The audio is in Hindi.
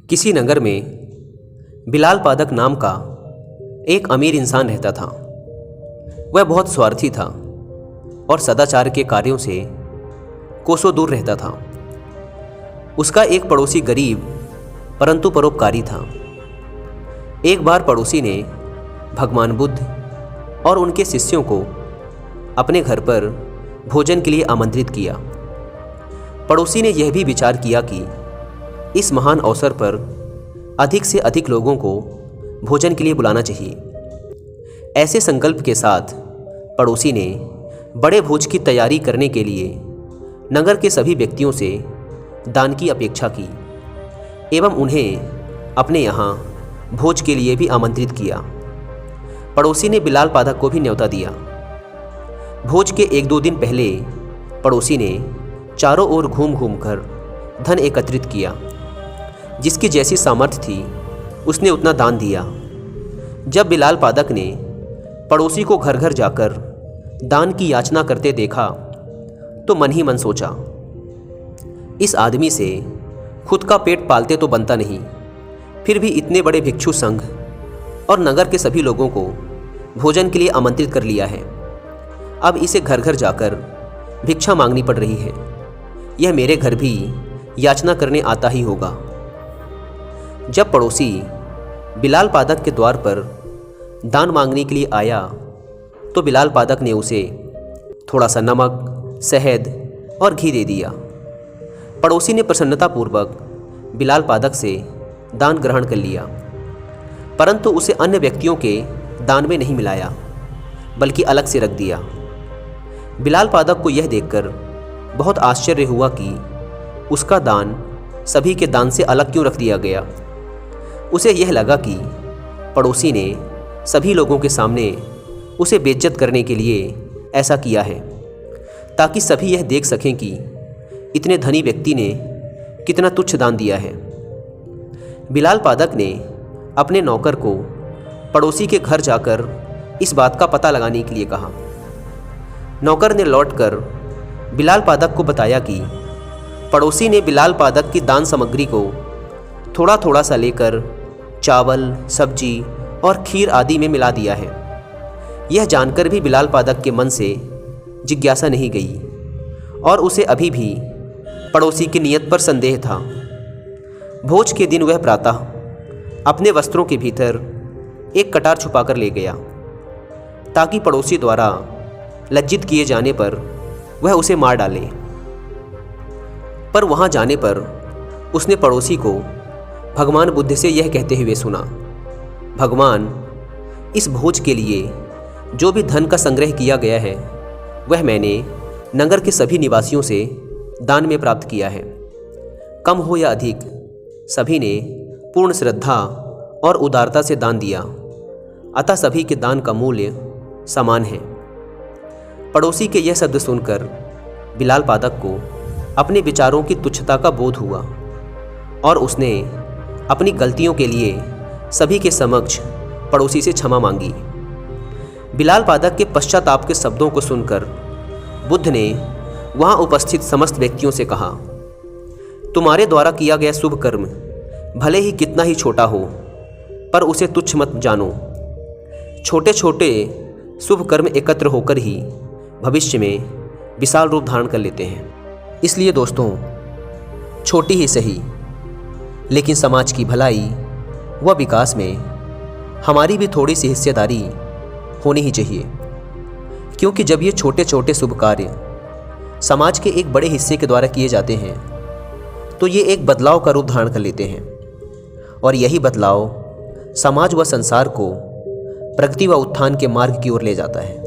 किसी नगर में बिलाल पादक नाम का एक अमीर इंसान रहता था। वह बहुत स्वार्थी था और सदाचार के कार्यों से कोसों दूर रहता था। उसका एक पड़ोसी गरीब परंतु परोपकारी था। एक बार पड़ोसी ने भगवान बुद्ध और उनके शिष्यों को अपने घर पर भोजन के लिए आमंत्रित किया। पड़ोसी ने यह भी विचार किया कि इस महान अवसर पर अधिक से अधिक लोगों को भोजन के लिए बुलाना चाहिए। ऐसे संकल्प के साथ पड़ोसी ने बड़े भोज की तैयारी करने के लिए नगर के सभी व्यक्तियों से दान की अपेक्षा की एवं उन्हें अपने यहाँ भोज के लिए भी आमंत्रित किया। पड़ोसी ने बिलाल पादक को भी न्योता दिया। भोज के 1-2 दिन पहले पड़ोसी ने चारों ओर घूम घूम कर धन एकत्रित किया। जिसकी जैसी सामर्थ्य थी उसने उतना दान दिया। जब बिलाल पादक ने पड़ोसी को घर घर जाकर दान की याचना करते देखा तो मन ही मन सोचा, इस आदमी से खुद का पेट पालते तो बनता नहीं, फिर भी इतने बड़े भिक्षु संघ और नगर के सभी लोगों को भोजन के लिए आमंत्रित कर लिया है। अब इसे घर घर जाकर भिक्षा मांगनी पड़ रही है। यह मेरे घर भी याचना करने आता ही होगा। जब पड़ोसी बिलाल पादक के द्वार पर दान मांगने के लिए आया तो बिलाल पादक ने उसे थोड़ा सा नमक, शहद और घी दे दिया। पड़ोसी ने प्रसन्नतापूर्वक बिलाल पादक से दान ग्रहण कर लिया, परंतु उसे अन्य व्यक्तियों के दान में नहीं मिलाया बल्कि अलग से रख दिया। बिलाल पादक को यह देखकर बहुत आश्चर्य हुआ कि उसका दान सभी के दान से अलग क्यों रख दिया गया। उसे यह लगा कि पड़ोसी ने सभी लोगों के सामने उसे बेइज्जत करने के लिए ऐसा किया है, ताकि सभी यह देख सकें कि इतने धनी व्यक्ति ने कितना तुच्छ दान दिया है। बिलाल पादक ने अपने नौकर को पड़ोसी के घर जाकर इस बात का पता लगाने के लिए कहा। नौकर ने लौटकर बिलाल पादक को बताया कि पड़ोसी ने बिलाल पादक की दान सामग्री को थोड़ा थोड़ा सा लेकर चावल, सब्जी और खीर आदि में मिला दिया है। यह जानकर भी बिलाल पादक के मन से जिज्ञासा नहीं गई और उसे अभी भी पड़ोसी की नीयत पर संदेह था। भोज के दिन वह प्रातः अपने वस्त्रों के भीतर एक कटार छुपाकर ले गया, ताकि पड़ोसी द्वारा लज्जित किए जाने पर वह उसे मार डाले। पर वहां जाने पर उसने पड़ोसी को भगवान बुद्ध से यह कहते हुए सुना, भगवान, इस भोज के लिए जो भी धन का संग्रह किया गया है वह मैंने नगर के सभी निवासियों से दान में प्राप्त किया है। कम हो या अधिक, सभी ने पूर्ण श्रद्धा और उदारता से दान दिया, अतः सभी के दान का मूल्य समान है। पड़ोसी के यह शब्द सुनकर बिलाल पादक को अपने विचारों की तुच्छता का बोध हुआ और उसने अपनी गलतियों के लिए सभी के समक्ष पड़ोसी से क्षमा मांगी। बिलाल पादक के पश्चाताप के शब्दों को सुनकर बुद्ध ने वहां उपस्थित समस्त व्यक्तियों से कहा, तुम्हारे द्वारा किया गया शुभ कर्म भले ही कितना ही छोटा हो, पर उसे तुच्छ मत जानो। छोटे छोटे शुभ कर्म एकत्र होकर ही भविष्य में विशाल रूप धारण कर लेते हैं। इसलिए दोस्तों, छोटी ही सही लेकिन समाज की भलाई व विकास में हमारी भी थोड़ी सी हिस्सेदारी होनी ही चाहिए, क्योंकि जब ये छोटे छोटे शुभ कार्य समाज के एक बड़े हिस्से के द्वारा किए जाते हैं तो ये एक बदलाव का रूप धारण कर लेते हैं और यही बदलाव समाज व संसार को प्रगति व उत्थान के मार्ग की ओर ले जाता है।